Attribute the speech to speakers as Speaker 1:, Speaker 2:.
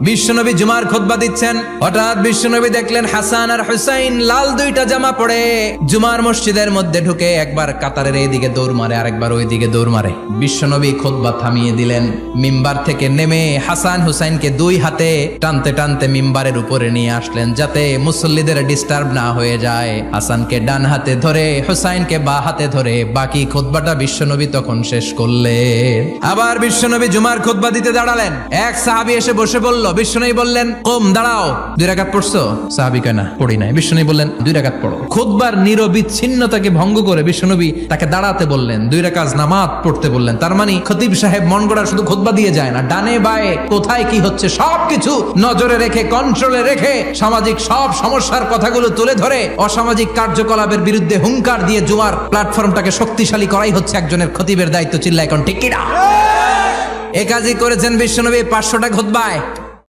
Speaker 1: বিশ্বনবী জুমার খুতবা দিচ্ছেন, হঠাৎ বিশ্বনবী দেখলেন হাসান আর হুসাইন লাল দুইটা জামা পরে জুমার মসজিদের মধ্যে ঢুকে একবার কাতারের এইদিকে দৌড় মারে, আরেকবার ওইদিকে দৌড় মারে। বিশ্বনবী খুতবা থামিয়ে দিলেন, মিম্বার থেকে নেমে হাসান হুসাইনকে দুই হাতে টানতে টানতে মিম্বারের উপরে নিয়ে আসলেন যাতে মুসল্লিদের ডিস্টার্ব না হয়ে যায়। হাসানকে ডান হাতে ধরে হুসাইনকে বা হাতে ধরে বাকি খুতবাটা বিশ্বনবী তখন শেষ করলেন। আবার বিশ্বনবী জুমার খুতবা দিতে দাঁড়ালেন, এক সাহাবী এসে বসে বলল, বিশ্বনবী বললেন, কম দাঁড়াও, 2 রাকাত পড়ছো? সাহাবী কয় না, পড়ি নাই। বিশ্বনবী বললেন, 2 রাকাত পড়ো। খুতবার নিরবিচ্ছিন্নতাকে ভঙ্গ করে বিশ্বনবী তাকে দাঁড়াতে বললেন, 2 রাকাত নামাজ পড়তে বললেন। তার মানে খতিব সাহেব মন গড়া শুধু খুতবা দিয়ে যায় না, ডানে বায়ে কোথায় কি হচ্ছে সবকিছু নজরে রেখে, কন্ট্রোলে রেখে সামাজিক সব সমস্যার কথাগুলো তুলে ধরে অসামাজিক কার্যকলাপের বিরুদ্ধে হুঙ্কার দিয়ে জুমার প্ল্যাটফর্মটাকে শক্তিশালী করাই হচ্ছে একজনের খতিবের দায়িত্ব। চিল্লা এখন ঠিক কিনা? এ কাজই করেছেন বিশ্বনবী 500টা খুতবায়।